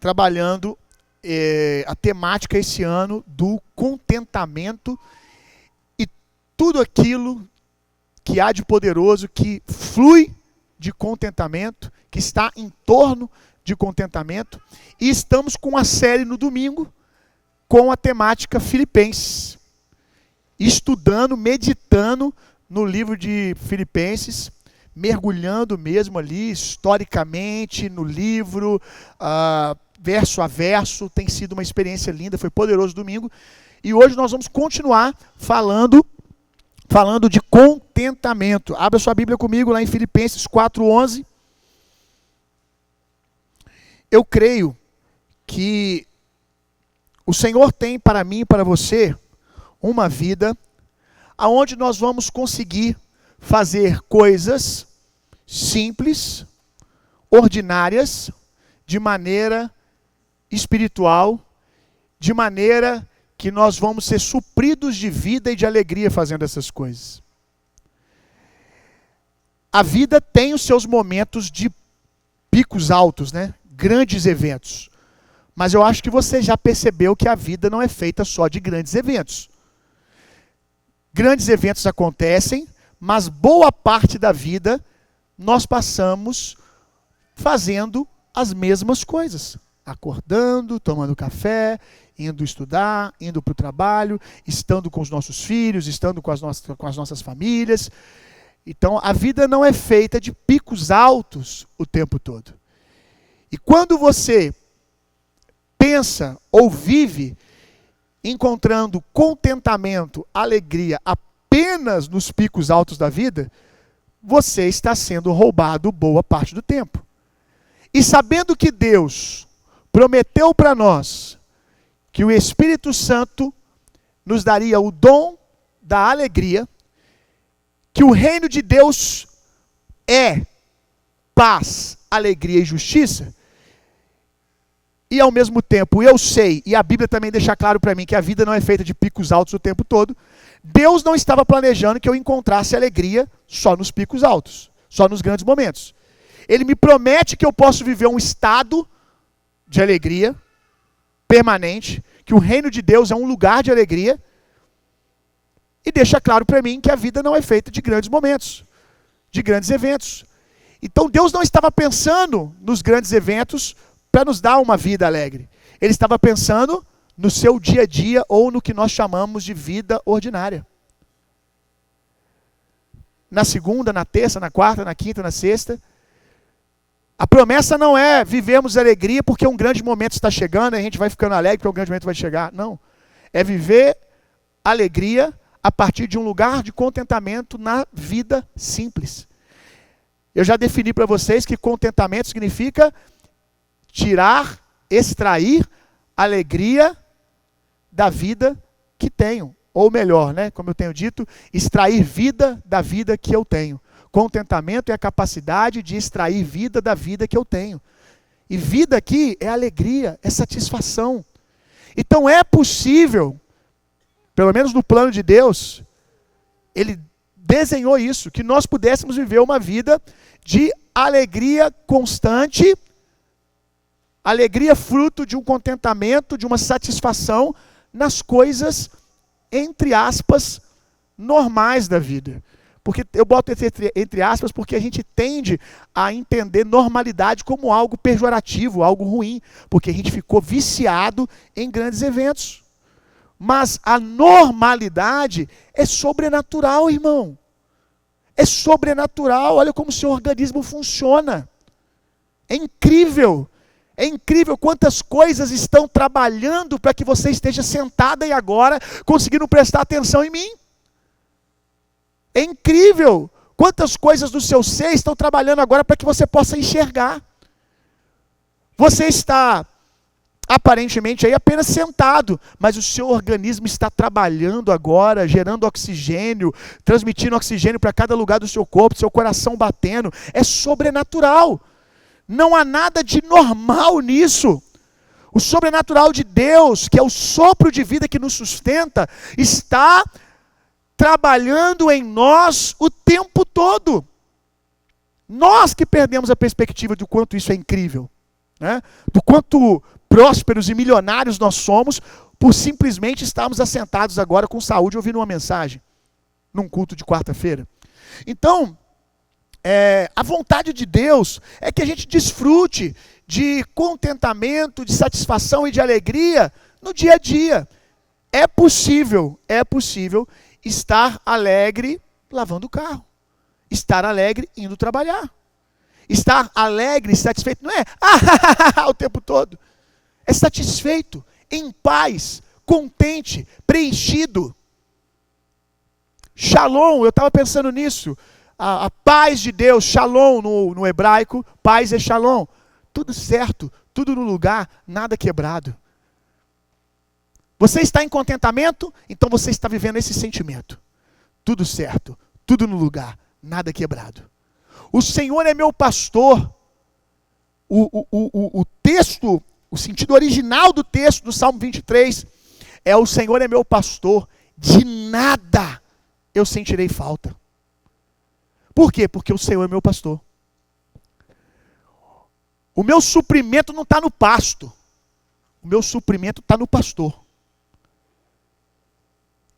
trabalhando a temática esse ano do contentamento e tudo aquilo que há de poderoso, que flui de contentamento, que está em torno de contentamento. E estamos com a série no domingo, com a temática Filipenses. Estudando, meditando no livro de Filipenses, mergulhando mesmo ali, historicamente, no livro, verso a verso. Tem sido uma experiência linda, foi poderoso domingo. E hoje nós vamos continuar falando de contentamento. Abra sua Bíblia comigo lá em Filipenses 4:11. Eu creio que o Senhor tem para mim e para você uma vida onde nós vamos conseguir fazer coisas simples, ordinárias, de maneira espiritual, de maneira que nós vamos ser supridos de vida e de alegria fazendo essas coisas. A vida tem os seus momentos de picos altos, né? Grandes eventos. Mas eu acho que você já percebeu que a vida não é feita só de grandes eventos. Grandes eventos acontecem, mas boa parte da vida nós passamos fazendo as mesmas coisas. Acordando, tomando café, indo estudar, indo para o trabalho, estando com os nossos filhos, estando com as nossas famílias. Então, a vida não é feita de picos altos o tempo todo. E quando você pensa ou vive encontrando contentamento, alegria apenas nos picos altos da vida, você está sendo roubado boa parte do tempo. E sabendo que Deus prometeu para nós que o Espírito Santo nos daria o dom da alegria, que o reino de Deus é paz, alegria e justiça, e ao mesmo tempo eu sei, e a Bíblia também deixa claro para mim que a vida não é feita de picos altos o tempo todo, Deus não estava planejando que eu encontrasse alegria só nos picos altos, só nos grandes momentos. Ele me promete que eu posso viver um estado de alegria permanente, que o reino de Deus é um lugar de alegria, e deixa claro para mim que a vida não é feita de grandes momentos, de grandes eventos. Então Deus não estava pensando nos grandes eventos para nos dar uma vida alegre. Ele estava pensando no seu dia a dia ou no que nós chamamos de vida ordinária. Na segunda, na terça, na quarta, na quinta, na sexta. A promessa não é vivermos alegria porque um grande momento está chegando e a gente vai ficando alegre porque um grande momento vai chegar. Não. É viver alegria a partir de um lugar de contentamento na vida simples. Eu já defini para vocês que contentamento significa tirar, extrair alegria da vida que tenho. Ou melhor, né, como eu tenho dito, extrair vida da vida que eu tenho. Contentamento é a capacidade de extrair vida da vida que eu tenho. E vida aqui é alegria, é satisfação. Então é possível, pelo menos no plano de Deus, Ele desenhou isso, que nós pudéssemos viver uma vida de alegria constante, alegria fruto de um contentamento, de uma satisfação nas coisas, entre aspas, normais da vida. Porque eu boto entre aspas porque a gente tende a entender normalidade como algo pejorativo, algo ruim, porque a gente ficou viciado em grandes eventos. Mas a normalidade é sobrenatural, irmão. É sobrenatural, olha como o seu organismo funciona. É incrível. É incrível quantas coisas estão trabalhando para que você esteja sentada e agora conseguindo prestar atenção em mim. É incrível quantas coisas do seu ser estão trabalhando agora para que você possa enxergar. Você está aparentemente aí apenas sentado, mas o seu organismo está trabalhando agora, gerando oxigênio, transmitindo oxigênio para cada lugar do seu corpo, seu coração batendo. É sobrenatural. Não há nada de normal nisso. O sobrenatural de Deus, que é o sopro de vida que nos sustenta, está trabalhando em nós o tempo todo. Nós que perdemos a perspectiva de quanto isso é incrível. né? Do quanto prósperos e milionários nós somos por simplesmente estarmos assentados agora com saúde ouvindo uma mensagem num culto de quarta-feira. Então, a vontade de Deus é que a gente desfrute de contentamento, de satisfação e de alegria no dia a dia. É possível estar alegre lavando o carro, estar alegre indo trabalhar, estar alegre, satisfeito, não é o tempo todo, é satisfeito, em paz, contente, preenchido. Shalom, eu estava pensando nisso, a paz de Deus, shalom no hebraico, paz é shalom, tudo certo, tudo no lugar, nada quebrado. Você está em contentamento? Então você está vivendo esse sentimento. Tudo certo, tudo no lugar, nada quebrado. O Senhor é meu pastor. O texto, o sentido original do texto do Salmo 23 é: o Senhor é meu pastor, de nada eu sentirei falta. Por quê? Porque o Senhor é meu pastor. O meu suprimento não está no pasto. O meu suprimento está no pastor.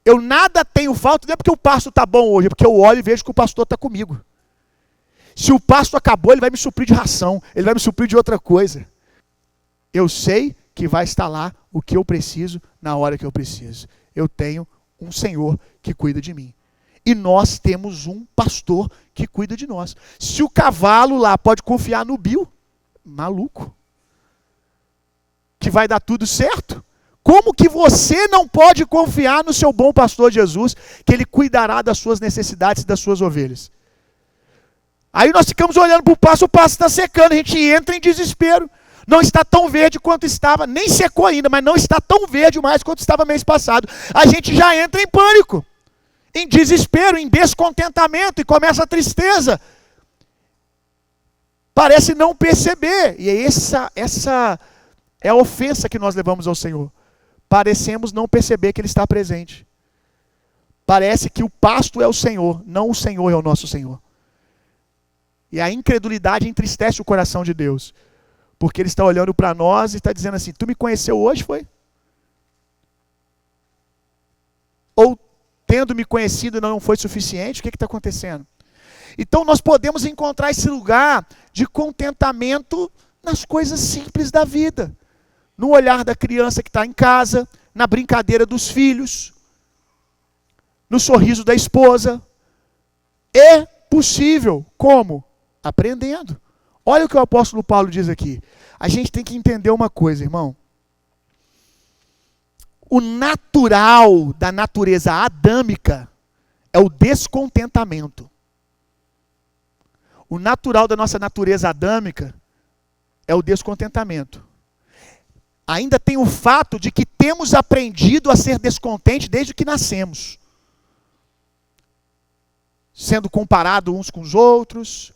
Eu nada tenho falta, não é porque o pasto está bom hoje, é porque eu olho e vejo que o pastor está comigo. Se o pasto acabou, ele vai me suprir de ração, ele vai me suprir de outra coisa. Eu sei que vai estar lá o que eu preciso, na hora que eu preciso. Eu tenho um Senhor que cuida de mim. E nós temos um pastor que cuida de nós. Se o cavalo lá pode confiar no Bill, maluco, que vai dar tudo certo, como que você não pode confiar no seu bom pastor Jesus, que ele cuidará das suas necessidades e das suas ovelhas? Aí nós ficamos olhando para o pasto está secando, a gente entra em desespero. Não está tão verde quanto estava, nem secou ainda, mas não está tão verde mais quanto estava mês passado. A gente já entra em pânico, em desespero, em descontentamento, e começa a tristeza. Parece não perceber, e essa é a ofensa que nós levamos ao Senhor. Parecemos não perceber que Ele está presente. Parece que o pasto é o Senhor, não o Senhor é o nosso Senhor. E a incredulidade entristece o coração de Deus, porque Ele está olhando para nós e está dizendo assim: tu me conheceu hoje, foi? Ou tendo me conhecido não foi suficiente? O que está acontecendo? Então nós podemos encontrar esse lugar de contentamento nas coisas simples da vida. No olhar da criança que está em casa, na brincadeira dos filhos, no sorriso da esposa. É possível. Como? Aprendendo. Olha o que o apóstolo Paulo diz aqui. A gente tem que entender uma coisa, irmão. O natural da natureza adâmica é o descontentamento. O natural da nossa natureza adâmica é o descontentamento. Ainda tem o fato de que temos aprendido a ser descontentes desde que nascemos. Sendo comparado uns com os outros,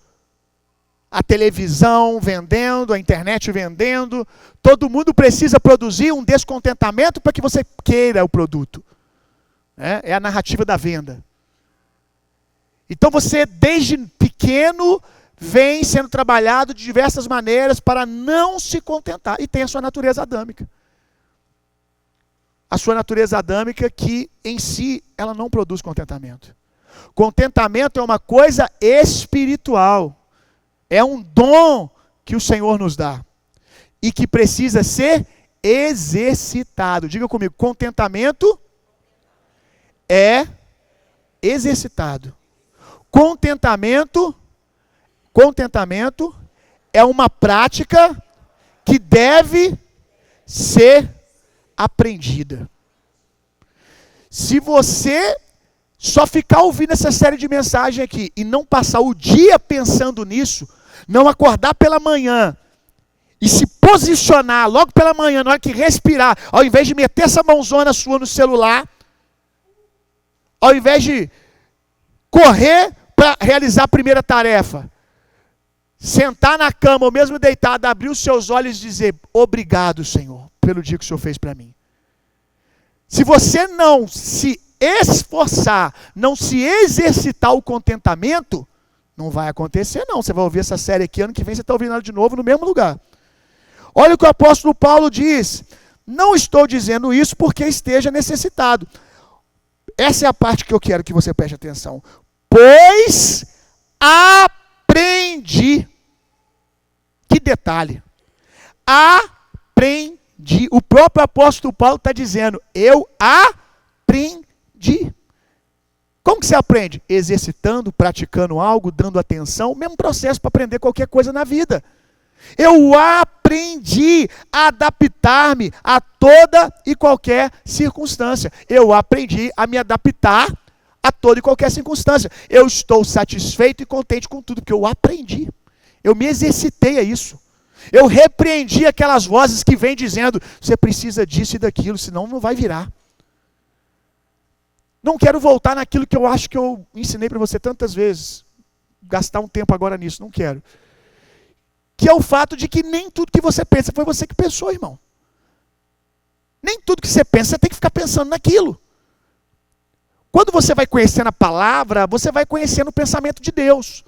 a televisão vendendo, a internet vendendo, todo mundo precisa produzir um descontentamento para que você queira o produto. É a narrativa da venda. Então você, desde pequeno, vem sendo trabalhado de diversas maneiras para não se contentar. E tem a sua natureza adâmica. A sua natureza adâmica que, em si, ela não produz contentamento. Contentamento é uma coisa espiritual. É um dom que o Senhor nos dá. E que precisa ser exercitado. Diga comigo, contentamento é exercitado. Contentamento é uma prática que deve ser aprendida. Se você só ficar ouvindo essa série de mensagens aqui e não passar o dia pensando nisso, não acordar pela manhã e se posicionar logo pela manhã, na hora que respirar, ao invés de meter essa mãozona sua no celular, ao invés de correr para realizar a primeira tarefa, sentar na cama ou mesmo deitado, abrir os seus olhos e dizer: obrigado, Senhor, pelo dia que o Senhor fez para mim. Se você não se esforçar, não se exercitar o contentamento, não vai acontecer não. Você vai ouvir essa série aqui, ano que vem você está ouvindo ela de novo no mesmo lugar. Olha o que o apóstolo Paulo diz. Não estou dizendo isso porque esteja necessitado. Essa é a parte que eu quero que você preste atenção. Pois aprendi. Que detalhe. Aprendi. O próprio apóstolo Paulo está dizendo, eu aprendi. Como que você aprende? Exercitando, praticando algo, dando atenção. Mesmo processo para aprender qualquer coisa na vida. Eu aprendi a adaptar-me a toda e qualquer circunstância. Eu aprendi a me adaptar a toda e qualquer circunstância. Eu estou satisfeito e contente com tudo, porque eu aprendi. Eu me exercitei a isso. Eu repreendi aquelas vozes que vêm dizendo, você precisa disso e daquilo, senão não vai virar. Não quero voltar naquilo que eu acho que eu ensinei para você tantas vezes. Gastar um tempo agora nisso, não quero. Que é o fato de que nem tudo que você pensa foi você que pensou, irmão. Nem tudo que você pensa, você tem que ficar pensando naquilo. Quando você vai conhecendo a palavra, você vai conhecendo o pensamento de Deus.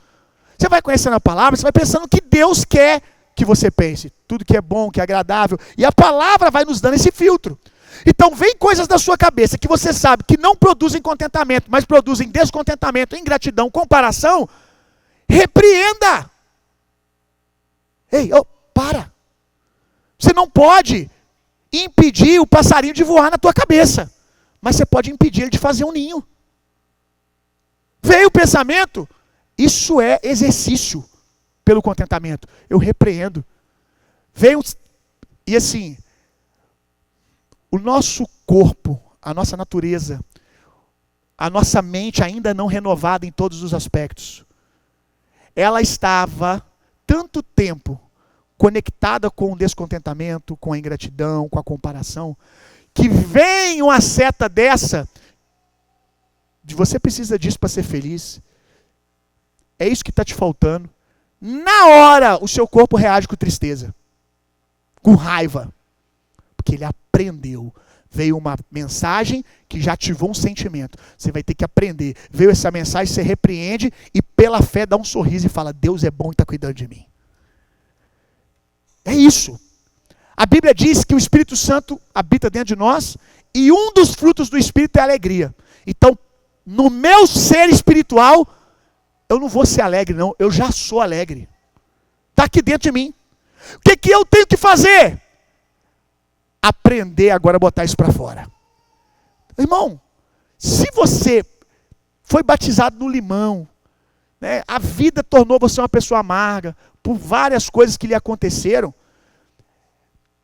Você vai conhecendo a palavra, você vai pensando o que Deus quer que você pense. Tudo que é bom, que é agradável. E a palavra vai nos dando esse filtro. Então vem coisas da sua cabeça que você sabe que não produzem contentamento, mas produzem descontentamento, ingratidão, comparação. Repreenda. Ei, para. Você não pode impedir o passarinho de voar na tua cabeça, mas você pode impedir ele de fazer um ninho. Veio o pensamento, isso é exercício pelo contentamento. Eu repreendo. Veio, e assim, o nosso corpo, a nossa natureza, a nossa mente ainda não renovada em todos os aspectos, ela estava tanto tempo conectada com o descontentamento, com a ingratidão, com a comparação, que vem uma seta dessa, de você precisa disso para ser feliz, é isso que está te faltando. Na hora, o seu corpo reage com tristeza, com raiva, porque ele aprendeu. Veio uma mensagem que já ativou um sentimento. Você vai ter que aprender. Veio essa mensagem, você repreende e pela fé dá um sorriso e fala, Deus é bom e está cuidando de mim. É isso. A Bíblia diz que o Espírito Santo habita dentro de nós e um dos frutos do Espírito é a alegria. Então, no meu ser espiritual, eu não vou ser alegre não, eu já sou alegre. Está aqui dentro de mim. O que eu tenho que fazer? Aprender agora a botar isso para fora. Irmão, se você foi batizado no limão, né, a vida tornou você uma pessoa amarga, por várias coisas que lhe aconteceram,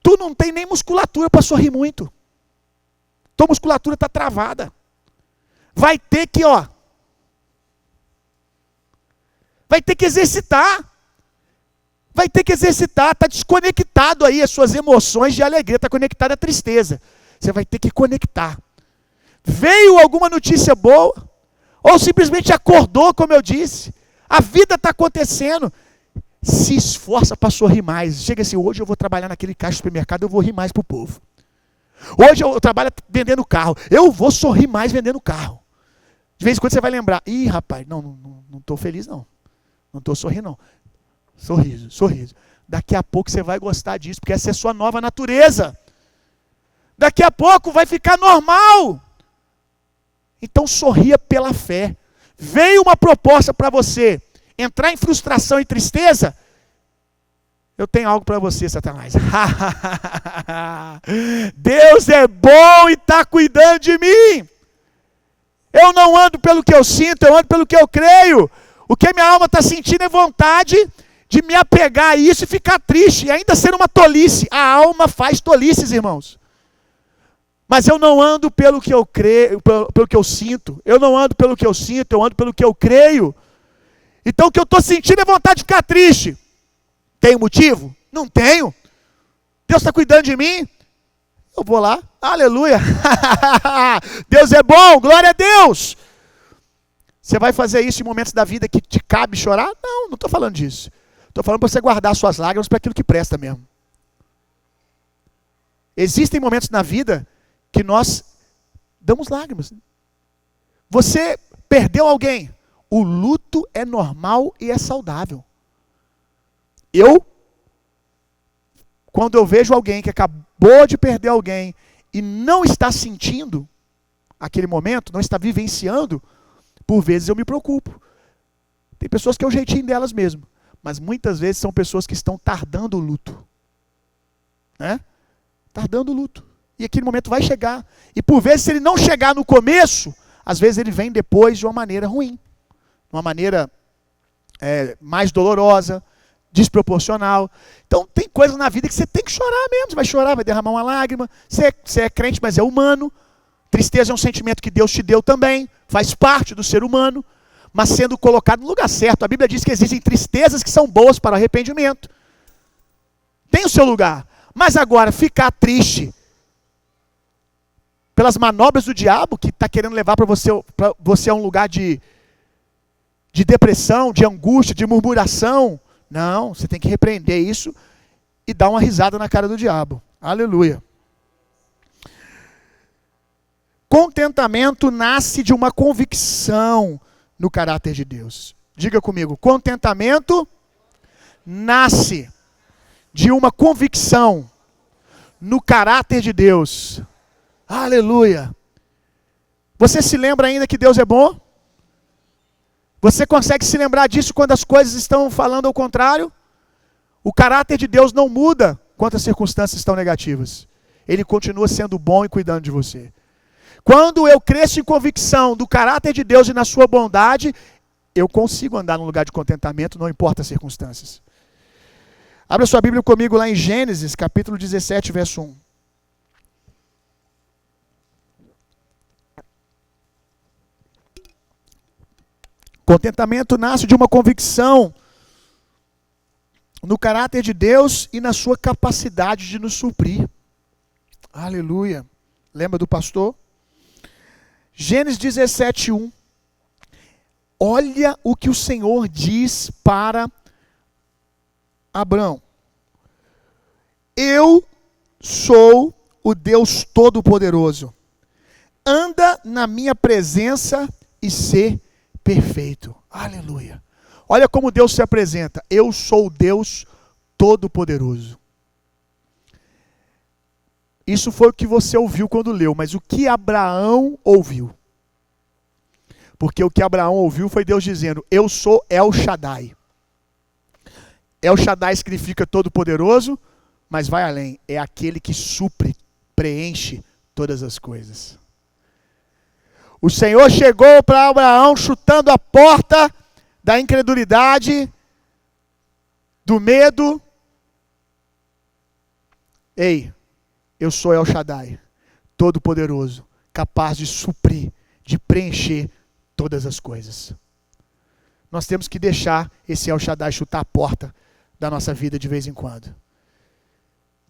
tu não tem nem musculatura para sorrir muito. Tua musculatura está travada. Vai ter que, vai ter que exercitar. Vai ter que exercitar, está desconectado aí as suas emoções de alegria, está conectado à tristeza. Você vai ter que conectar. Veio alguma notícia boa, ou simplesmente acordou, como eu disse, a vida está acontecendo, se esforça para sorrir mais. Chega assim, hoje eu vou trabalhar naquele caixa do supermercado, eu vou rir mais para o povo. Hoje eu trabalho vendendo carro, eu vou sorrir mais vendendo carro. De vez em quando você vai lembrar, ih rapaz, não estou feliz não estou sorrindo não. Sorriso, sorriso. Daqui a pouco você vai gostar disso, porque essa é a sua nova natureza. Daqui a pouco vai ficar normal. Então sorria pela fé. Veio uma proposta para você entrar em frustração e tristeza, eu tenho algo para você, Satanás. Deus é bom e está cuidando de mim. Eu não ando pelo que eu sinto, eu ando pelo que eu creio. O que minha alma está sentindo é vontade de me apegar a isso e ficar triste, e ainda ser uma tolice. A alma faz tolices, irmãos. Mas eu não ando pelo que eu creio, pelo que eu sinto. Eu não ando pelo que eu sinto, eu ando pelo que eu creio. Então o que eu estou sentindo é vontade de ficar triste. Tenho motivo? Não tenho. Deus está cuidando de mim? Eu vou lá, aleluia. Deus é bom, glória a Deus. Você vai fazer isso em momentos da vida que te cabe chorar? Não estou falando disso. Estou falando para você guardar suas lágrimas para aquilo que presta mesmo. Existem momentos na vida que nós damos lágrimas. Você perdeu alguém. O luto é normal e é saudável. Eu quando eu vejo alguém que acabou de perder alguém e não está sentindo aquele momento, não está vivenciando, por vezes eu me preocupo. Tem pessoas que é o jeitinho delas mesmo, mas muitas vezes são pessoas que estão tardando o luto. Né? Tardando o luto. E aquele momento vai chegar. E por vezes, se ele não chegar no começo, às vezes ele vem depois de uma maneira ruim. De uma maneira mais dolorosa, desproporcional. Então tem coisas na vida que você tem que chorar mesmo. Você vai chorar, vai derramar uma lágrima. Você é crente, mas é humano. Tristeza é um sentimento que Deus te deu também. Faz parte do ser humano. Mas sendo colocado no lugar certo. A Bíblia diz que existem tristezas que são boas para o arrependimento. Tem o seu lugar. Mas agora, ficar triste pelas manobras do diabo, que está querendo levar para você a um lugar de depressão, de angústia, de murmuração. Não, você tem que repreender isso e dar uma risada na cara do diabo. Aleluia. Contentamento nasce de uma convicção no caráter de Deus. Diga comigo, contentamento nasce de uma convicção no caráter de Deus. Aleluia. Você se lembra ainda que Deus é bom? Você consegue se lembrar disso quando as coisas estão falando ao contrário? O caráter de Deus não muda quando as circunstâncias estão negativas. Ele continua sendo bom e cuidando de você. Quando eu cresço em convicção do caráter de Deus e na sua bondade, eu consigo andar num lugar de contentamento, não importa as circunstâncias. Abra sua Bíblia comigo lá em Gênesis, capítulo 17, verso 1. Contentamento nasce de uma convicção no caráter de Deus e na sua capacidade de nos suprir. Aleluia. Lembra do pastor? Gênesis 17, 1. Olha o que o Senhor diz para Abrão. Eu sou o Deus Todo-Poderoso. Anda na minha presença e sê perfeito. Aleluia. Olha como Deus se apresenta. Eu sou o Deus Todo-Poderoso. Isso foi o que você ouviu quando leu, mas o que Abraão ouviu? Porque o que Abraão ouviu foi Deus dizendo, eu sou El Shaddai. El Shaddai significa Todo-Poderoso, mas vai além. É aquele que supre, preenche todas as coisas. O Senhor chegou para Abraão chutando a porta da incredulidade, do medo. Ei, eu sou El Shaddai, Todo-Poderoso, capaz de suprir, de preencher todas as coisas. Nós temos que deixar esse El Shaddai chutar a porta da nossa vida de vez em quando.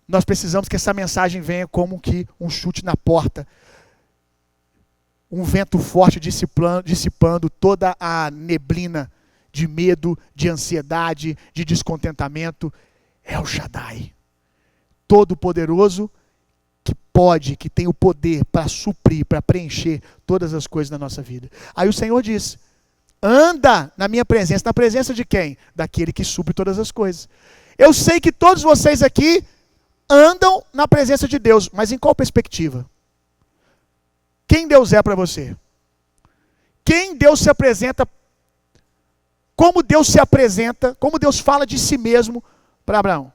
Nós precisamos que essa mensagem venha como que um chute na porta. Um vento forte dissipando toda a neblina de medo, de ansiedade, de descontentamento. É o Shaddai, Todo-Poderoso, que tem o poder para suprir, para preencher todas as coisas na nossa vida. Aí o Senhor diz, anda na minha presença. Na presença de quem? Daquele que supre todas as coisas. Eu sei que todos vocês aqui andam na presença de Deus, mas em qual perspectiva? Quem Deus é para você? Quem Deus se apresenta? Como Deus se apresenta? Como Deus fala de si mesmo para Abraão?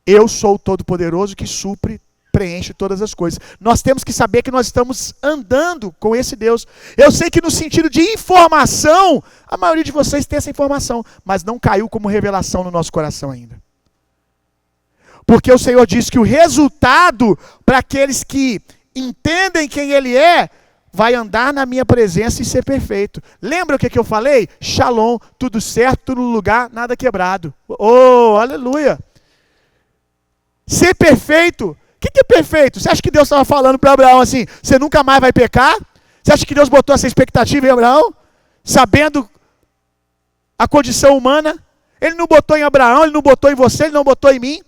Eu sou o Todo-Poderoso que supre, preenche todas as coisas. Nós temos que saber que nós estamos andando com esse Deus. Eu sei que no sentido de informação, a maioria de vocês tem essa informação, mas não caiu como revelação no nosso coração ainda. Porque o Senhor diz que o resultado para aqueles que entendem quem Ele é, vai andar na minha presença e ser perfeito. Lembra o que eu falei? Shalom, tudo certo, tudo no lugar, nada quebrado. Oh, aleluia. Ser perfeito. O que é perfeito? Você acha que Deus estava falando para Abraão assim, você nunca mais vai pecar? Você acha que Deus botou essa expectativa em Abraão? Sabendo a condição humana? Ele não botou em Abraão, ele não botou em você, ele não botou em mim.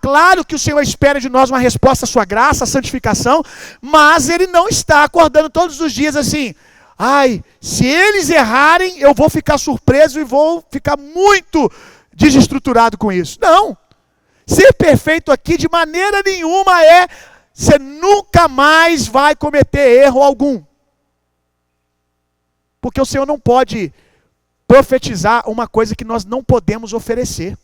Claro que o Senhor espera de nós uma resposta à sua graça, à santificação, mas Ele não está acordando todos os dias assim, ai, se eles errarem, eu vou ficar surpreso e vou ficar muito desestruturado com isso. Não. Ser perfeito aqui de maneira nenhuma você nunca mais vai cometer erro algum. Porque o Senhor não pode profetizar uma coisa que nós não podemos oferecer.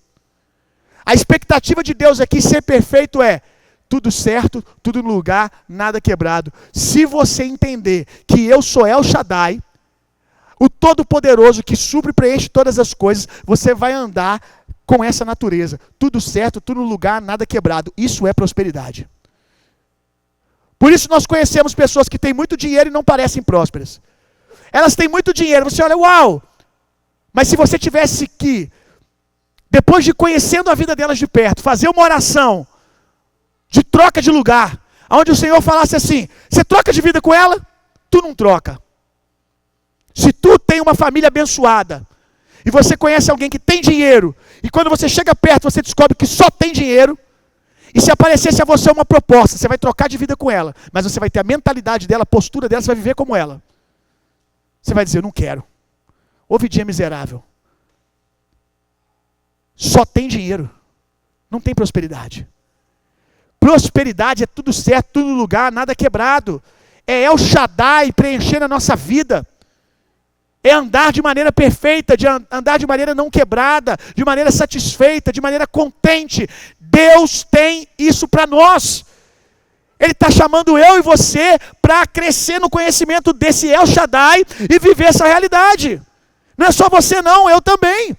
A expectativa de Deus aqui, ser perfeito, é tudo certo, tudo no lugar, nada quebrado. Se você entender que eu sou El Shaddai, o Todo-Poderoso que supre e preenche todas as coisas, você vai andar com essa natureza. Tudo certo, tudo no lugar, nada quebrado. Isso é prosperidade. Por isso nós conhecemos pessoas que têm muito dinheiro e não parecem prósperas. Elas têm muito dinheiro, você olha, uau! Mas se você tivesse que, depois de conhecendo a vida delas de perto, fazer uma oração de troca de lugar, onde o Senhor falasse assim, você troca de vida com ela? Tu não troca. Se tu tem uma família abençoada, e você conhece alguém que tem dinheiro, e quando você chega perto, você descobre que só tem dinheiro, e se aparecesse a você uma proposta, você vai trocar de vida com ela, mas você vai ter a mentalidade dela, a postura dela, você vai viver como ela. Você vai dizer, eu não quero. Ô vidinha miserável. Só tem dinheiro. Não tem prosperidade. Prosperidade é tudo certo, tudo no lugar, nada quebrado. É El Shaddai preenchendo a nossa vida. É andar de maneira perfeita, de andar de maneira não quebrada, de maneira satisfeita, de maneira contente. Deus tem isso para nós. Ele está chamando eu e você para crescer no conhecimento desse El Shaddai e viver essa realidade. Não é só você não, eu também.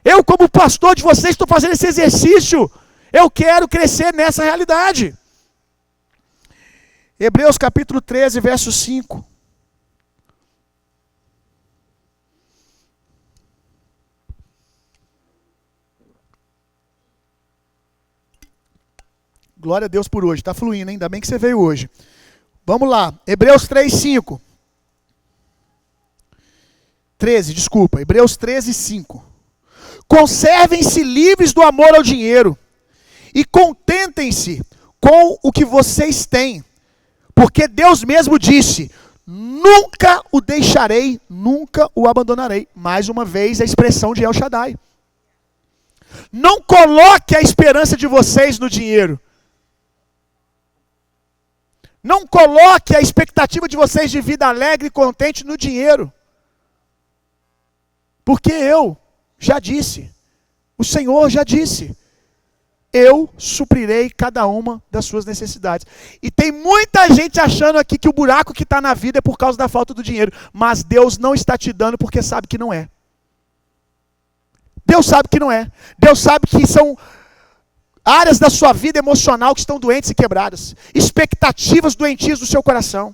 Eu como pastor de vocês estou fazendo esse exercício. Eu quero crescer nessa realidade. Hebreus capítulo 13, verso 5. Glória a Deus por hoje, está fluindo, hein? Ainda bem que você veio hoje. Vamos lá, Hebreus 3, 5. 13, desculpa, Hebreus 13, 5. Conservem-se livres do amor ao dinheiro e contentem-se com o que vocês têm, porque Deus mesmo disse, nunca o deixarei, nunca o abandonarei. Mais uma vez a expressão de El Shaddai. Não coloque a esperança de vocês no dinheiro. Não coloque a expectativa de vocês de vida alegre e contente no dinheiro. Porque eu já disse, o Senhor já disse, eu suprirei cada uma das suas necessidades. E tem muita gente achando aqui que o buraco que está na vida é por causa da falta do dinheiro. Mas Deus não está te dando porque sabe que não é. Deus sabe que não é. Deus sabe que são áreas da sua vida emocional que estão doentes e quebradas. Expectativas doentias do seu coração.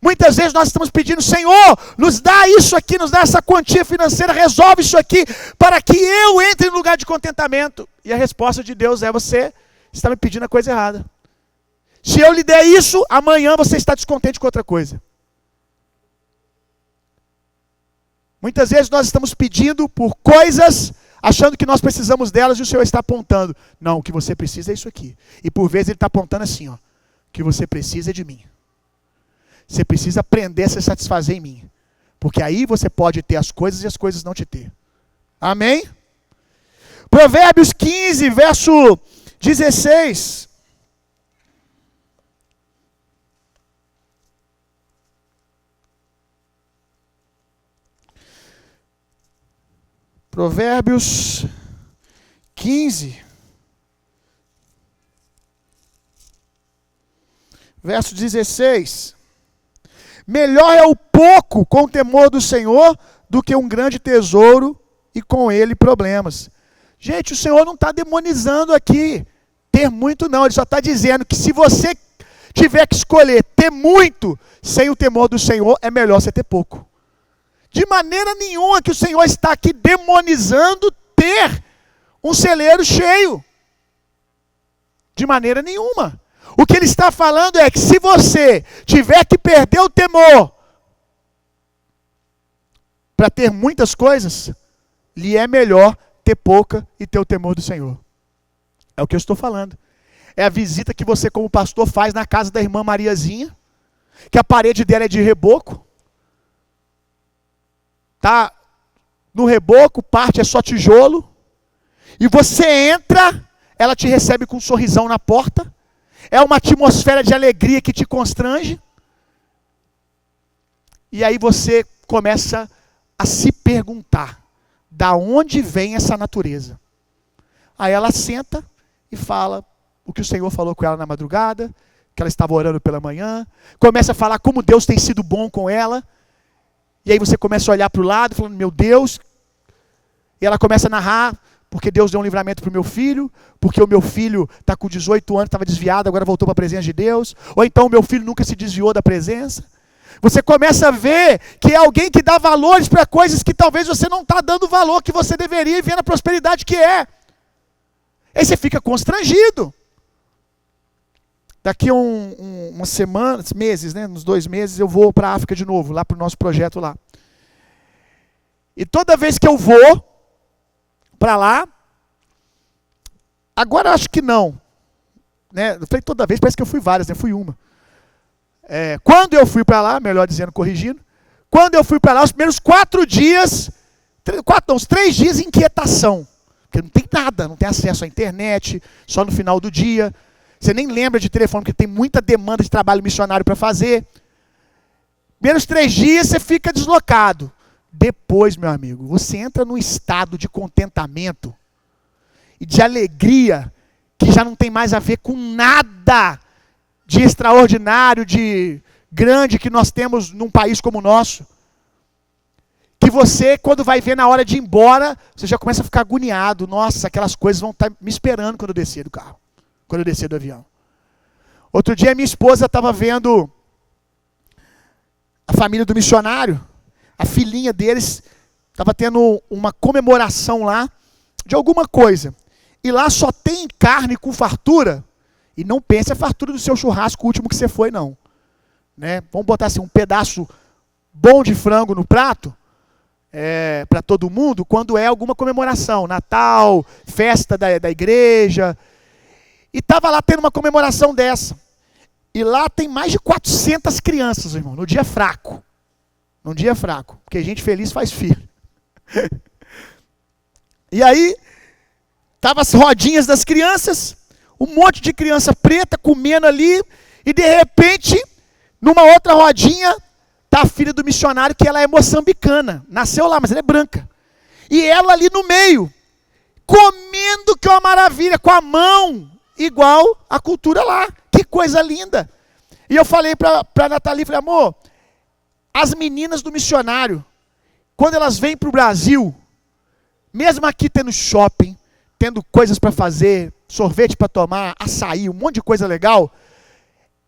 Muitas vezes nós estamos pedindo, Senhor, nos dá isso aqui, nos dá essa quantia financeira, resolve isso aqui, para que eu entre no lugar de contentamento. E a resposta de Deus é, você está me pedindo a coisa errada. Se eu lhe der isso, amanhã você está descontente com outra coisa. Muitas vezes nós estamos pedindo por coisas, achando que nós precisamos delas, e o Senhor está apontando. Não, o que você precisa é isso aqui. E por vezes Ele está apontando assim, ó, o que você precisa é de mim. Você precisa aprender a se satisfazer em mim. Porque aí você pode ter as coisas e as coisas não te ter. Amém? Provérbios 15, verso 16. Provérbios 15, verso 16. Melhor é o pouco com o temor do Senhor do que um grande tesouro e com ele problemas. Gente, o Senhor não está demonizando aqui ter muito não, Ele só está dizendo que se você tiver que escolher ter muito sem o temor do Senhor, é melhor você ter pouco. De maneira nenhuma que o Senhor está aqui demonizando ter um celeiro cheio. De maneira nenhuma. O que Ele está falando é que se você tiver que perder o temor para ter muitas coisas, lhe é melhor ter pouca e ter o temor do Senhor. É o que eu estou falando. É a visita que você como pastor faz na casa da irmã Mariazinha, que a parede dela é de reboco. Tá no reboco, parte é só tijolo, E você entra, ela te recebe com um sorrisão na porta. É uma atmosfera de alegria que te constrange. E aí você começa a se perguntar, da onde vem essa natureza? Aí ela senta e fala o que o Senhor falou com ela na madrugada, que ela estava orando pela manhã. Começa a falar como Deus tem sido bom com ela. E aí você começa a olhar para o lado, falando, meu Deus. E ela começa a narrar, porque Deus deu um livramento para o meu filho, porque o meu filho está com 18 anos, estava desviado, agora voltou para a presença de Deus. Ou então o meu filho nunca se desviou da presença. Você começa a ver que é alguém que dá valores para coisas que talvez você não está dando valor, que você deveria, e vendo a prosperidade que é. Aí você fica constrangido. Daqui a umas semanas, meses, né, uns 2 meses, eu vou para a África de novo, lá para o nosso projeto lá. E toda vez que eu vou para lá, agora acho que não. Né? Eu falei toda vez, parece que eu fui várias, né? Fui uma. Quando eu fui para lá, melhor dizendo, corrigindo, quando eu fui para lá, os primeiros 4 dias, uns 3 dias em inquietação. Porque não tem nada, não tem acesso à internet, só no final do dia. Você nem lembra de telefone, porque tem muita demanda de trabalho missionário para fazer. Primeiros 3 dias você fica deslocado. Depois, meu amigo, você entra num estado de contentamento e de alegria que já não tem mais a ver com nada de extraordinário, de grande que nós temos num país como o nosso. Que você, quando vai ver na hora de ir embora, você já começa a ficar agoniado. Nossa, aquelas coisas vão estar me esperando quando eu descer do carro, quando eu descer do avião. Outro dia minha esposa estava vendo a família do missionário, a filhinha deles estava tendo uma comemoração lá de alguma coisa. E lá só tem carne com fartura. E não pense a fartura do seu churrasco último que você foi, não. Né? Vamos botar assim, um pedaço bom de frango no prato, para todo mundo, quando é alguma comemoração. Natal, festa da igreja. E estava lá tendo uma comemoração dessa. E lá tem mais de 400 crianças, irmão, no dia fraco. Num dia fraco, porque gente feliz faz filho. E aí, tava as rodinhas das crianças, um monte de criança preta comendo ali, e de repente, numa outra rodinha, tá a filha do missionário, que ela é moçambicana, nasceu lá, mas ela é branca. E ela ali no meio, comendo, que é uma maravilha, com a mão, igual a cultura lá. Que coisa linda. E eu falei para Nathalie, falei, amor, as meninas do missionário, quando elas vêm para o Brasil, mesmo aqui tendo shopping, tendo coisas para fazer, sorvete para tomar, açaí, um monte de coisa legal,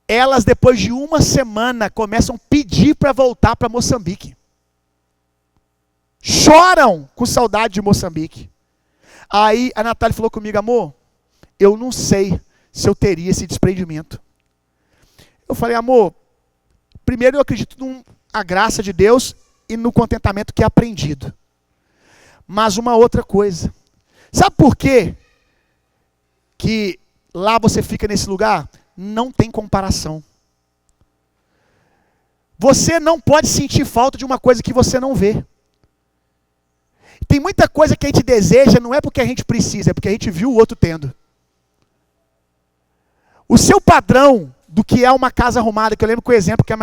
elas depois de 1 semana começam a pedir para voltar para Moçambique. Choram com saudade de Moçambique. Aí a Natália falou comigo, amor, eu não sei se eu teria esse desprendimento. Eu falei, amor, primeiro eu acredito na graça de Deus e no contentamento que é aprendido. Mas uma outra coisa. Sabe por quê que lá você fica nesse lugar? Não tem comparação. Você não pode sentir falta de uma coisa que você não vê. Tem muita coisa que a gente deseja, não é porque a gente precisa, é porque a gente viu o outro tendo. O seu padrão do que é uma casa arrumada, que eu lembro que o exemplo que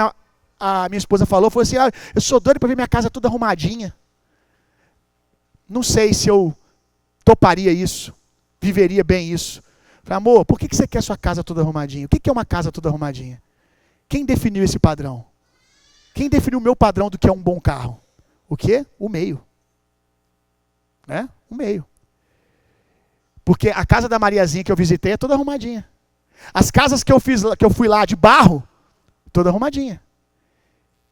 a minha esposa falou, foi assim, eu sou doido para ver minha casa toda arrumadinha. Não sei se eu toparia isso, viveria bem isso. Falei, amor, por que você quer sua casa toda arrumadinha? O que é uma casa toda arrumadinha? Quem definiu esse padrão? Quem definiu o meu padrão do que é um bom carro? O quê? O meio. Né? O meio. Porque a casa da Mariazinha que eu visitei é toda arrumadinha. As casas que eu fui lá de barro, toda arrumadinha.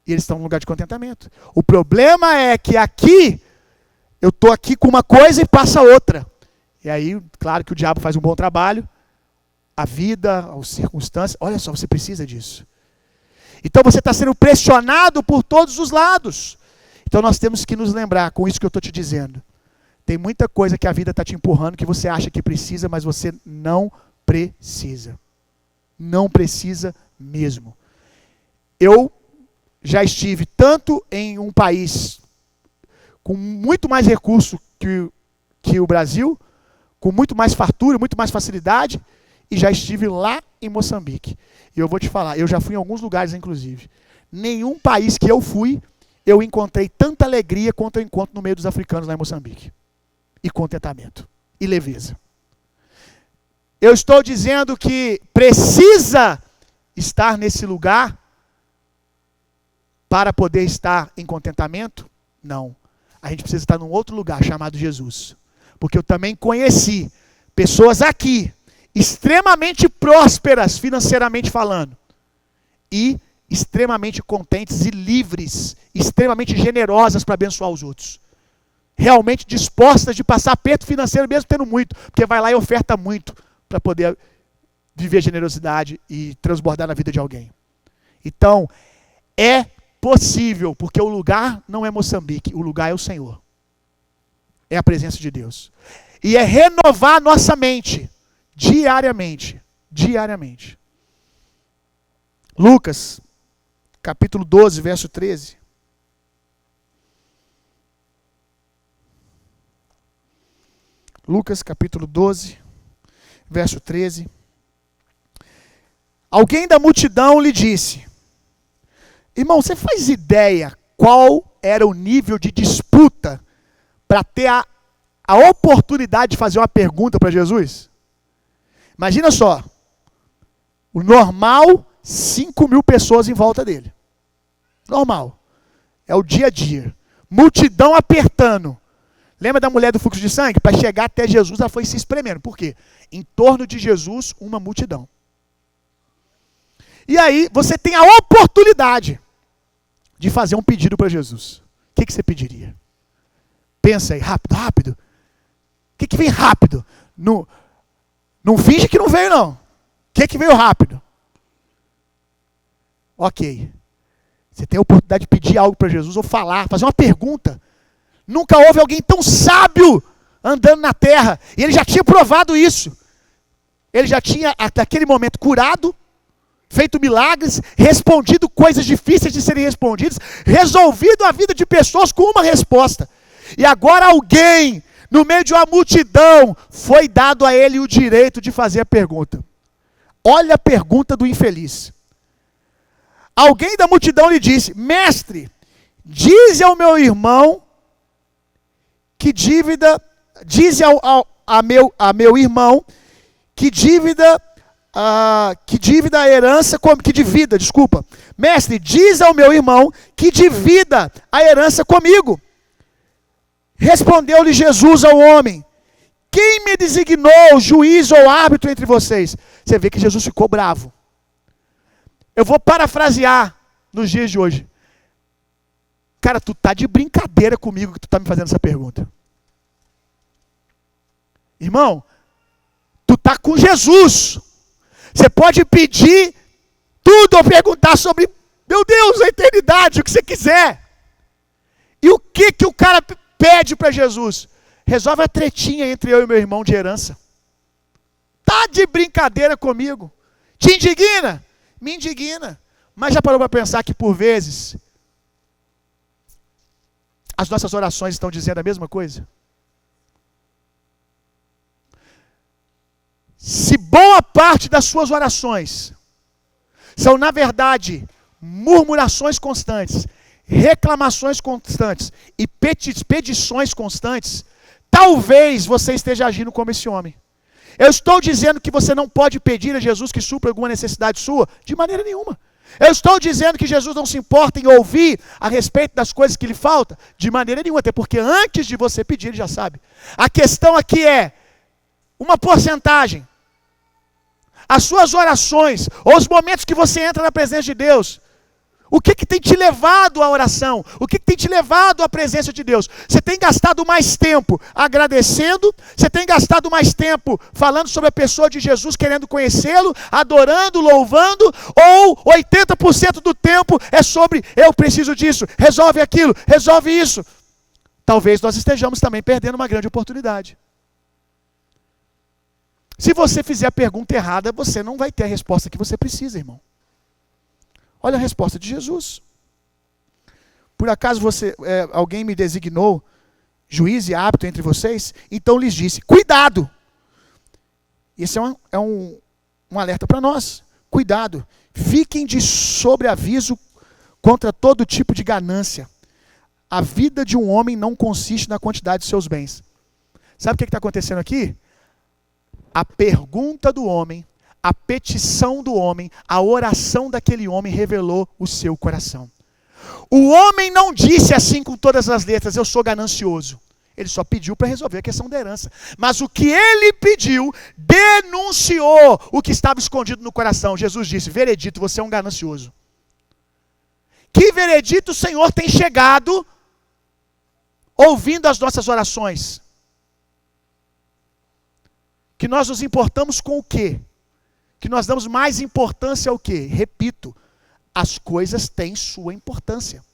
E eles estão num lugar de contentamento. O problema é que aqui, eu estou aqui com uma coisa e passa outra. E aí, claro que o diabo faz um bom trabalho. A vida, as circunstâncias, olha só, você precisa disso. Então você está sendo pressionado por todos os lados. Então nós temos que nos lembrar, com isso que eu estou te dizendo. Tem muita coisa que a vida está te empurrando, que você acha que precisa, mas você não precisa. Não precisa mesmo. Eu já estive tanto em um país com muito mais recurso que o Brasil, com muito mais fartura, muito mais facilidade, e já estive lá em Moçambique. E eu vou te falar, eu já fui em alguns lugares, inclusive. Nenhum país que eu fui, eu encontrei tanta alegria quanto eu encontro no meio dos africanos lá em Moçambique. E contentamento. E leveza. Eu estou dizendo que precisa estar nesse lugar para poder estar em contentamento? Não. A gente precisa estar num outro lugar chamado Jesus. Porque eu também conheci pessoas aqui, extremamente prósperas financeiramente falando, e extremamente contentes e livres, extremamente generosas para abençoar os outros. Realmente dispostas de passar aperto financeiro mesmo tendo muito, porque vai lá e oferta muito para poder viver generosidade e transbordar na vida de alguém. Então, é possível, porque o lugar não é Moçambique, o lugar é o Senhor. É a presença de Deus. E é renovar nossa mente, diariamente. Diariamente. Lucas, capítulo 12, verso 13. Lucas, capítulo 12, verso 13. Alguém da multidão lhe disse: irmão, você faz ideia qual era o nível de disputa para ter a oportunidade de fazer uma pergunta para Jesus? Imagina só, o normal, 5.000 pessoas em volta dele. Normal. É o dia a dia. Multidão apertando. Lembra da mulher do fluxo de sangue? Para chegar até Jesus, ela foi se espremendo. Por quê? Em torno de Jesus, uma multidão. E aí, você tem a oportunidade de fazer um pedido para Jesus. O que você pediria? Pensa aí, rápido, rápido. O que vem rápido? Não finge que não veio, não. O que veio rápido? Ok. Você tem a oportunidade de pedir algo para Jesus, ou falar, fazer uma pergunta. Nunca houve alguém tão sábio andando na terra. E ele já tinha provado isso. Ele já tinha, até aquele momento, curado, feito milagres, respondido coisas difíceis de serem respondidas, resolvido a vida de pessoas com uma resposta. E agora alguém, no meio de uma multidão, foi dado a ele o direito de fazer a pergunta. Olha a pergunta do infeliz. Alguém da multidão lhe disse: mestre, dize ao meu irmão que dívida, a meu irmão que dívida a herança, que divida, desculpa. Mestre, diz ao meu irmão que divida a herança comigo. Respondeu-lhe Jesus ao homem: quem me designou juiz ou árbitro entre vocês? Você vê que Jesus ficou bravo. Eu vou parafrasear nos dias de hoje. Cara, tu tá de brincadeira comigo que tu tá me fazendo essa pergunta. Irmão, tu tá com Jesus. Você pode pedir tudo ou perguntar sobre, meu Deus, a eternidade, o que você quiser. E o que o cara pede para Jesus? Resolve a tretinha entre eu e meu irmão de herança. Tá de brincadeira comigo. Te indigna? Me indigna. Mas já parou para pensar que por vezes as nossas orações estão dizendo a mesma coisa? Se boa parte das suas orações são, na verdade, murmurações constantes, reclamações constantes e petições constantes, talvez você esteja agindo como esse homem. Eu estou dizendo que você não pode pedir a Jesus que supra alguma necessidade sua? De maneira nenhuma. Eu estou dizendo que Jesus não se importa em ouvir a respeito das coisas que lhe faltam? De maneira nenhuma, até porque antes de você pedir, ele já sabe. A questão aqui é uma porcentagem. As suas orações, ou os momentos que você entra na presença de Deus, o que tem te levado à oração? O que tem te levado à presença de Deus? Você tem gastado mais tempo agradecendo? Você tem gastado mais tempo falando sobre a pessoa de Jesus, querendo conhecê-lo, adorando, louvando? Ou 80% do tempo é sobre, eu preciso disso, resolve aquilo, resolve isso? Talvez nós estejamos também perdendo uma grande oportunidade. Se você fizer a pergunta errada, você não vai ter a resposta que você precisa, irmão. Olha a resposta de Jesus. Por acaso alguém me designou juiz e árbitro entre vocês? Então lhes disse: cuidado, Esse é um alerta para nós. Cuidado. Fiquem de sobreaviso contra todo tipo de ganância. A vida de um homem não consiste na quantidade de seus bens. Sabe o que está acontecendo aqui? A pergunta do homem, a petição do homem, a oração daquele homem revelou o seu coração. O homem não disse assim com todas as letras, eu sou ganancioso. Ele só pediu para resolver a questão da herança. Mas o que ele pediu, denunciou o que estava escondido no coração. Jesus disse, veredito, você é um ganancioso. Que veredito o Senhor tem chegado ouvindo as nossas orações? Que nós nos importamos com o quê? Que nós damos mais importância ao quê? Repito, as coisas têm sua importância.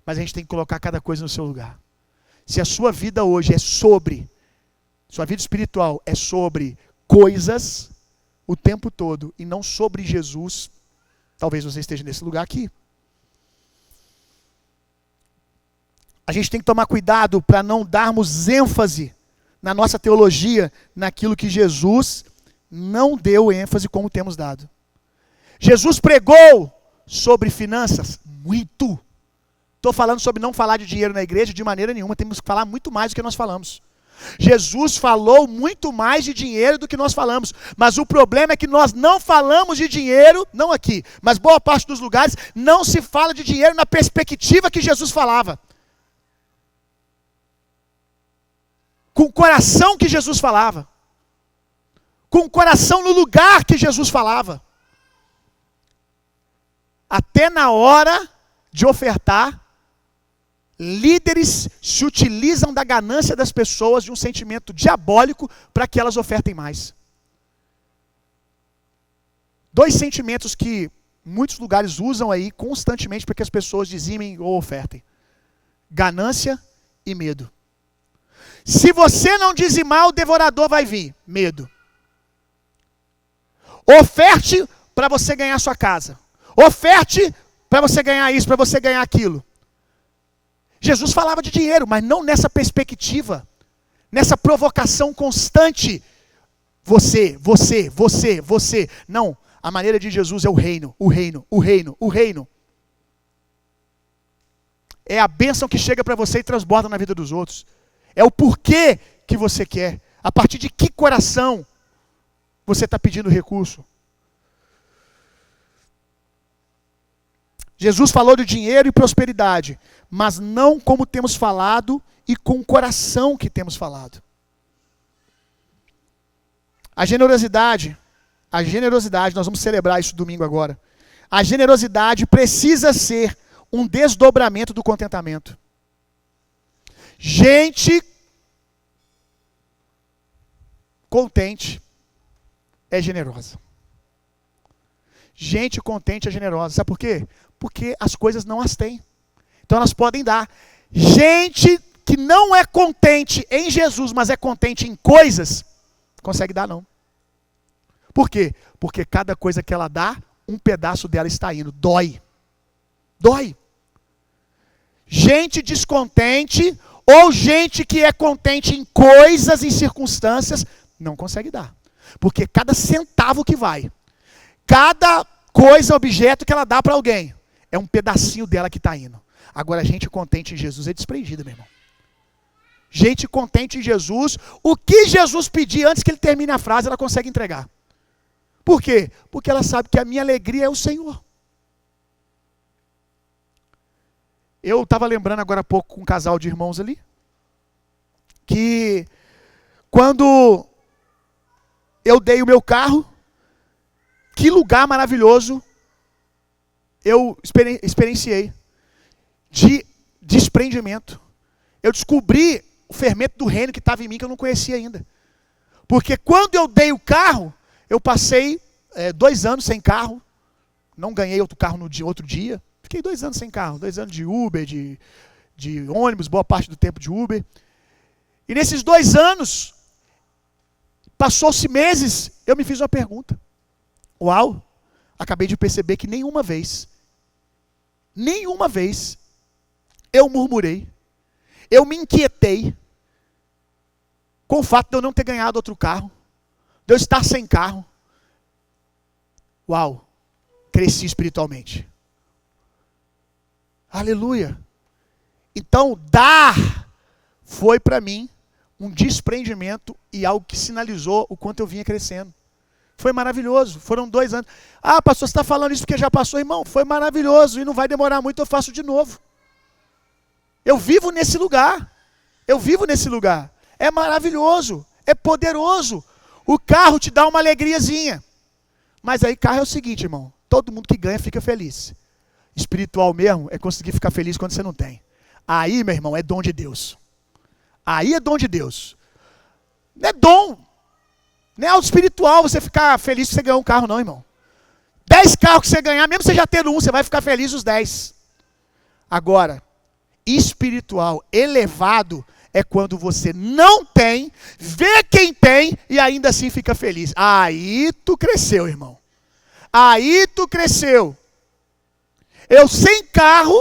Mas a gente tem que colocar cada coisa no seu lugar. Se a sua vida hoje é sobre, sua vida espiritual é sobre coisas o tempo todo e não sobre Jesus, talvez você esteja nesse lugar aqui. A gente tem que tomar cuidado para não darmos ênfase na nossa teologia naquilo que Jesus não deu ênfase como temos dado. Jesus pregou sobre finanças? Muito. Estou falando sobre não falar de dinheiro na igreja de maneira nenhuma, temos que falar muito mais do que nós falamos. Jesus falou muito mais de dinheiro do que nós falamos, mas o problema é que nós não falamos de dinheiro, não aqui, mas boa parte dos lugares não se fala de dinheiro na perspectiva que Jesus falava. Com o coração que Jesus falava. Com o coração no lugar que Jesus falava. Até na hora de ofertar, líderes se utilizam da ganância das pessoas, de um sentimento diabólico, para que elas ofertem mais. Dois sentimentos que muitos lugares usam aí constantemente para que as pessoas dizimem ou ofertem: ganância e medo. Se você não dizimar, o devorador vai vir. Medo. Oferte para você ganhar sua casa. Oferte para você ganhar isso, para você ganhar aquilo. Jesus falava de dinheiro, mas não nessa perspectiva, nessa provocação constante. Você. Não, a maneira de Jesus é o reino. É a bênção que chega para você e transborda na vida dos outros. É o porquê que você quer. A partir de que coração você está pedindo recurso. Jesus falou de dinheiro e prosperidade, mas não como temos falado e com o coração que temos falado. A generosidade, nós vamos celebrar isso domingo agora. A generosidade precisa ser um desdobramento do contentamento. Gente contente é generosa. Gente contente é generosa. Sabe por quê? Porque as coisas não as têm. Então elas podem dar. Gente que não é contente em Jesus, mas é contente em coisas, não consegue dar não. Por quê? Porque cada coisa que ela dá, um pedaço dela está indo. Dói. Gente descontente ou gente que é contente em coisas, em circunstâncias, não consegue dar. Porque cada centavo que vai, cada coisa, objeto que ela dá para alguém, é um pedacinho dela que está indo. Agora, gente contente em Jesus é desprendida, meu irmão. Gente contente em Jesus, o que Jesus pedir antes que ele termine a frase, ela consegue entregar. Por quê? Porque ela sabe que a minha alegria é o Senhor. Eu estava lembrando agora há pouco com um casal de irmãos ali, que quando eu dei o meu carro, que lugar maravilhoso eu experienciei de desprendimento. Eu descobri o fermento do reino que estava em mim, que eu não conhecia ainda. Porque quando eu dei o carro, eu passei 2 anos sem carro, não ganhei outro carro no outro dia, fiquei 2 anos sem carro, 2 anos de Uber, de ônibus, boa parte do tempo de Uber. E nesses 2 anos, passou-se meses, eu me fiz uma pergunta. Uau, acabei de perceber que nenhuma vez, eu murmurei, eu me inquietei com o fato de eu não ter ganhado outro carro, de eu estar sem carro. Uau, cresci espiritualmente. Aleluia. Então, dar foi para mim um desprendimento e algo que sinalizou o quanto eu vinha crescendo. Foi maravilhoso, foram 2 anos. Ah, pastor, você está falando isso porque já passou, irmão? Foi maravilhoso e não vai demorar muito, eu faço de novo. Eu vivo nesse lugar. Eu vivo nesse lugar. É maravilhoso, é poderoso. O carro te dá uma alegriazinha. Mas aí carro é o seguinte, irmão. Todo mundo que ganha fica feliz. Espiritual mesmo é conseguir ficar feliz quando você não tem. Aí, meu irmão, é dom de Deus. Aí é dom de Deus. Não é dom. Não é algo espiritual você ficar feliz se você ganhar um carro, não, irmão. 10 carros que você ganhar, mesmo você já tendo um, você vai ficar feliz os 10. Agora, espiritual, elevado, é quando você não tem, vê quem tem e ainda assim fica feliz. Aí tu cresceu, irmão. Aí tu cresceu. Eu sem carro,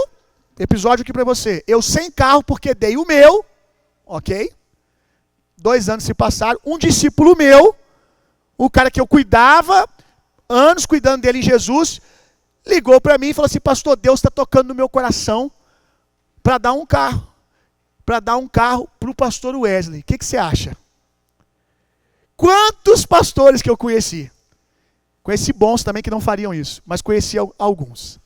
episódio aqui para você. Eu sem carro porque dei o meu, ok? 2 anos se passaram. Um discípulo meu, o cara que eu cuidava, anos cuidando dele em Jesus, ligou para mim e falou assim: pastor, Deus está tocando no meu coração para dar um carro. Para dar um carro para o pastor Wesley. O que você acha? Quantos pastores que eu conheci? Conheci bons também que não fariam isso, mas conheci alguns.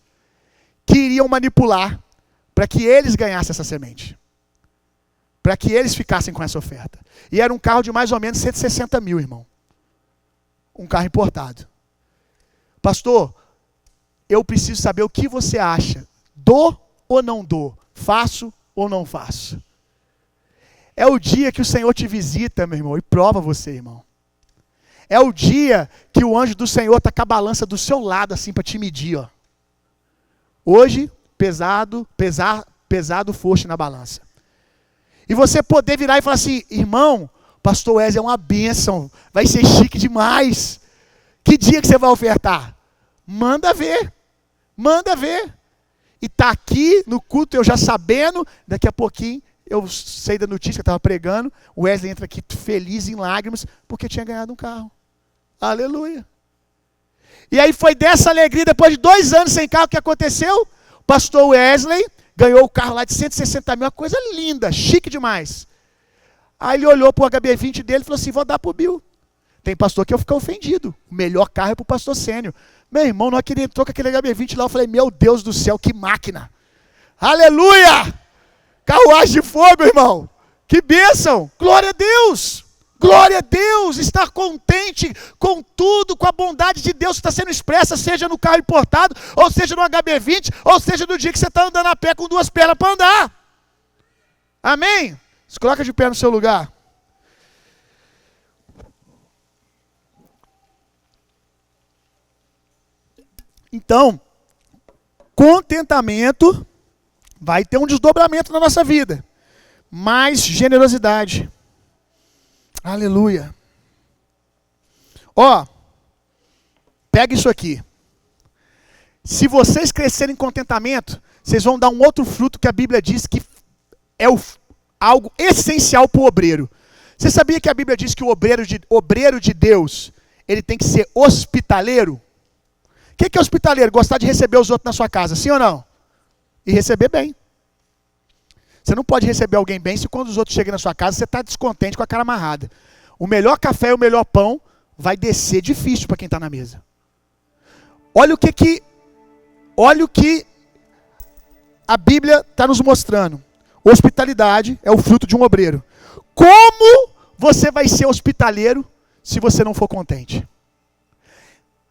Que iriam manipular para que eles ganhassem essa semente. Para que eles ficassem com essa oferta. E era um carro de mais ou menos 160 mil, irmão. Um carro importado. Pastor, eu preciso saber o que você acha. Dou ou não dou? Faço ou não faço? É o dia que o Senhor te visita, meu irmão, e prova você, irmão. É o dia que o anjo do Senhor está com a balança do seu lado, assim, para te medir, ó. Hoje, pesado foste na balança. E você poder virar e falar assim: irmão, pastor Wesley é uma bênção, vai ser chique demais. Que dia que você vai ofertar? Manda ver. Manda ver. E está aqui no culto, eu já sabendo, daqui a pouquinho, eu sei da notícia que eu estava pregando, o Wesley entra aqui feliz em lágrimas, porque tinha ganhado um carro. Aleluia. E aí foi dessa alegria, depois de 2 anos sem carro, o que aconteceu? O pastor Wesley ganhou o carro lá de 160 mil, uma coisa linda, chique demais. Aí ele olhou para o HB20 dele e falou assim: vou dar para o Bill. Tem pastor que eu fico ofendido. O melhor carro é para o pastor Sênio. Meu irmão, na hora que ele entrou com aquele HB20 lá, eu falei: meu Deus do céu, que máquina. Aleluia! Carruagem de fogo, irmão. Que bênção. Glória a Deus. Glória a Deus. Estar contente com tudo, com a bondade de Deus que está sendo expressa, seja no carro importado, ou seja no HB20, ou seja no dia que você está andando a pé com 2 pernas para andar. Amém? Se coloca de pé no seu lugar. Então, contentamento vai ter um desdobramento na nossa vida. Mais generosidade. Aleluia. Ó, pega isso aqui. Se vocês crescerem em contentamento, vocês vão dar um outro fruto que a Bíblia diz que é algo essencial para o obreiro. Você sabia que a Bíblia diz que o obreiro de Deus, ele tem que ser hospitaleiro? O que é hospitaleiro? Gostar de receber os outros na sua casa, sim ou não? E receber bem. Você não pode receber alguém bem se quando os outros chegam na sua casa você está descontente com a cara amarrada. O melhor café e o melhor pão vai descer difícil para quem está na mesa. Olha o que a Bíblia está nos mostrando. Hospitalidade é o fruto de um obreiro. Como você vai ser hospitaleiro se você não for contente?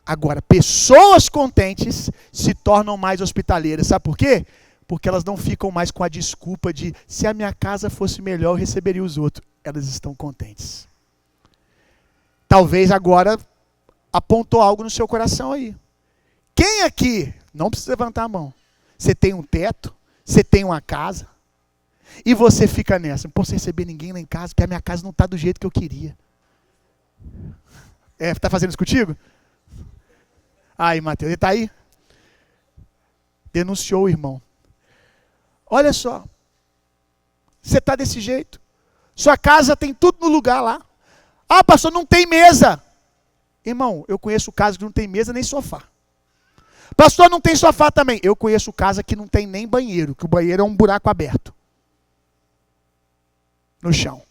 Agora, pessoas contentes se tornam mais hospitaleiras. Sabe por quê? Porque elas não ficam mais com a desculpa de: se a minha casa fosse melhor, eu receberia os outros. Elas estão contentes. Talvez agora apontou algo no seu coração aí. Quem aqui, não precisa levantar a mão, você tem um teto, você tem uma casa, e você fica nessa: não posso receber ninguém lá em casa, porque a minha casa não está do jeito que eu queria. Está fazendo isso contigo? Aí, Mateus, ele está aí? Denunciou o irmão. Olha só. Você está desse jeito. Sua casa tem tudo no lugar lá. Ah, pastor, não tem mesa. Irmão, eu conheço casa que não tem mesa nem sofá. Pastor, não tem sofá também. Eu conheço casa que não tem nem banheiro, que o banheiro é um buraco aberto no chão.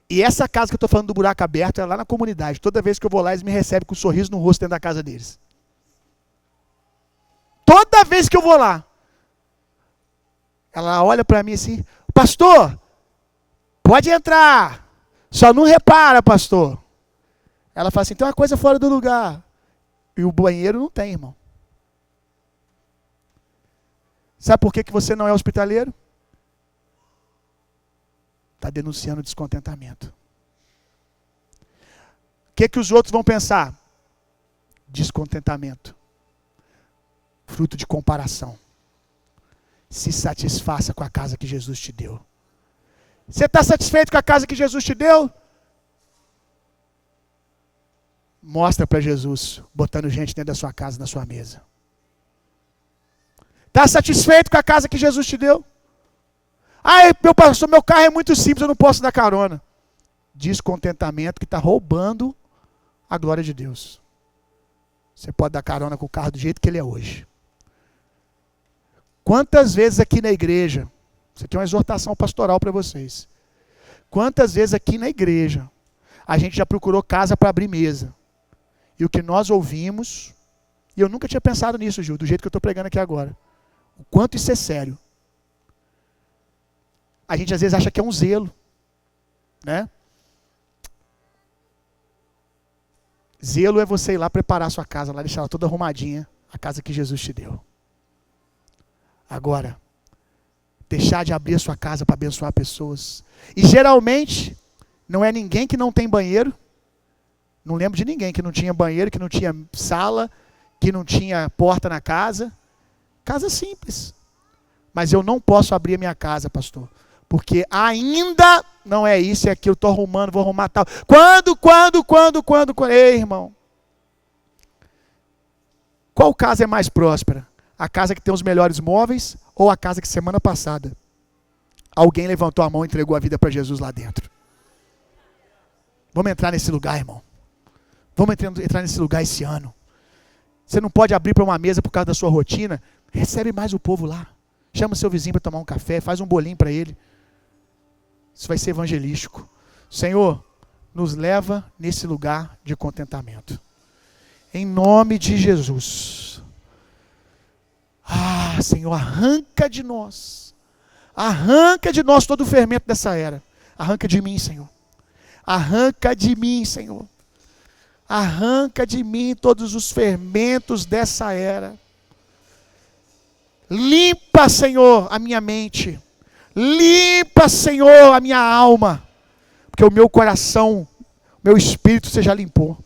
E essa casa que eu estou falando do buraco aberto é lá na comunidade. Toda vez que eu vou lá, eles me recebem com um sorriso no rosto dentro da casa deles. Toda vez que eu vou lá, ela olha para mim assim: pastor, pode entrar, só não repara, pastor. Ela fala assim: tem uma coisa fora do lugar. E o banheiro não tem, irmão. Sabe por que você não é hospitaleiro? Está denunciando descontentamento. O que os outros vão pensar? Descontentamento. Fruto de comparação. Se satisfaça com a casa que Jesus te deu. Você está satisfeito com a casa que Jesus te deu? Mostra para Jesus, botando gente dentro da sua casa, na sua mesa. Está satisfeito com a casa que Jesus te deu? Meu pastor, meu carro é muito simples, eu não posso dar carona. Descontentamento que está roubando a glória de Deus. Você pode dar carona com o carro do jeito que ele é hoje. Quantas vezes aqui na igreja, você tem uma exortação pastoral para vocês. Quantas vezes aqui na igreja, a gente já procurou casa para abrir mesa. E o que nós ouvimos, e eu nunca tinha pensado nisso, Gil, do jeito que eu estou pregando aqui agora. O quanto isso é sério. A gente às vezes acha que é um zelo, né? Zelo é você ir lá preparar a sua casa, lá deixar ela toda arrumadinha, a casa que Jesus te deu. Agora, deixar de abrir a sua casa para abençoar pessoas. E geralmente, não é ninguém que não tem banheiro. Não lembro de ninguém que não tinha banheiro, que não tinha sala, que não tinha porta na casa. Casa simples. Mas eu não posso abrir a minha casa, pastor. Porque ainda não é isso, é aquilo, eu estou arrumando, vou arrumar tal. Quando? Ei, irmão. Qual casa é mais próspera? A casa que tem os melhores móveis ou a casa que semana passada alguém levantou a mão e entregou a vida para Jesus lá dentro? Vamos entrar nesse lugar, irmão. Vamos entrar nesse lugar esse ano. Você não pode abrir para uma mesa por causa da sua rotina. Recebe mais o povo lá. Chama seu vizinho para tomar um café, faz um bolinho para ele. Isso vai ser evangelístico. Senhor, nos leva nesse lugar de contentamento. Em nome de Jesus. Senhor, arranca de nós todo o fermento dessa era. Arranca de mim, Senhor. Arranca de mim, Senhor. Arranca de mim todos os fermentos dessa era. Limpa, Senhor, a minha mente. Limpa, Senhor, a minha alma. Porque o meu coração, meu espírito você já limpou.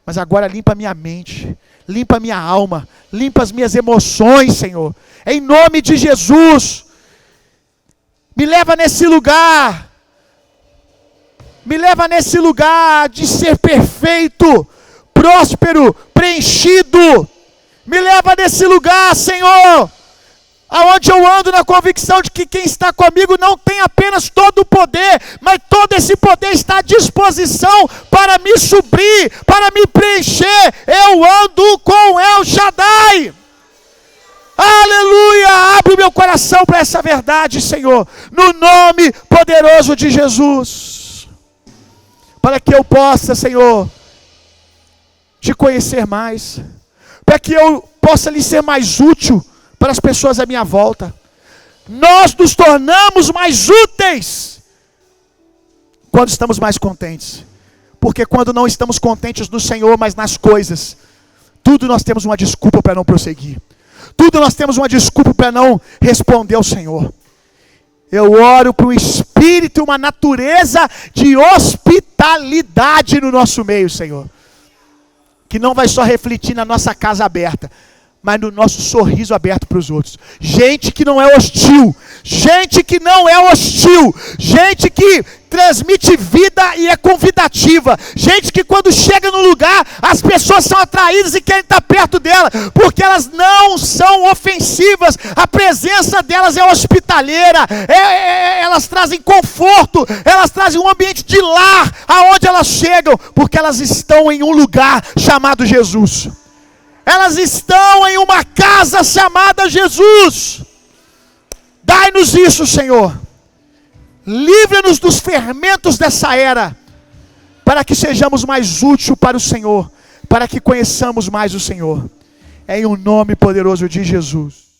Mas agora limpa a minha mente. Limpa a minha alma. Limpa as minhas emoções, Senhor. Em nome de Jesus. Me leva nesse lugar. Me leva nesse lugar de ser perfeito, próspero, preenchido. Me leva nesse lugar, Senhor, aonde eu ando na convicção de que quem está comigo não tem apenas todo o poder, mas todo esse poder está à disposição para me suprir, para me preencher. Eu ando com El Shaddai. Aleluia! Abre o meu coração para essa verdade, Senhor, no nome poderoso de Jesus. Para que eu possa, Senhor, te conhecer mais. Para que eu possa lhe ser mais útil para as pessoas à minha volta. Nós nos tornamos mais úteis quando estamos mais contentes. Porque quando não estamos contentes no Senhor, mas nas coisas, tudo nós temos uma desculpa para não prosseguir. Tudo nós temos uma desculpa para não responder ao Senhor. Eu oro para um espírito, uma natureza de hospitalidade no nosso meio, Senhor. Que não vai só refletir na nossa casa aberta, mas no nosso sorriso aberto para os outros. Gente que não é hostil, gente que não é hostil, gente que transmite vida e é convidativa, gente que quando chega no lugar, as pessoas são atraídas e querem estar perto dela, porque elas não são ofensivas, a presença delas é hospitaleira, elas trazem conforto, elas trazem um ambiente de lar, aonde elas chegam, porque elas estão em um lugar chamado Jesus. Elas estão em uma casa chamada Jesus. Dai-nos isso, Senhor. Livra-nos dos fermentos dessa era, para que sejamos mais úteis para o Senhor, para que conheçamos mais o Senhor. É em o nome poderoso de Jesus.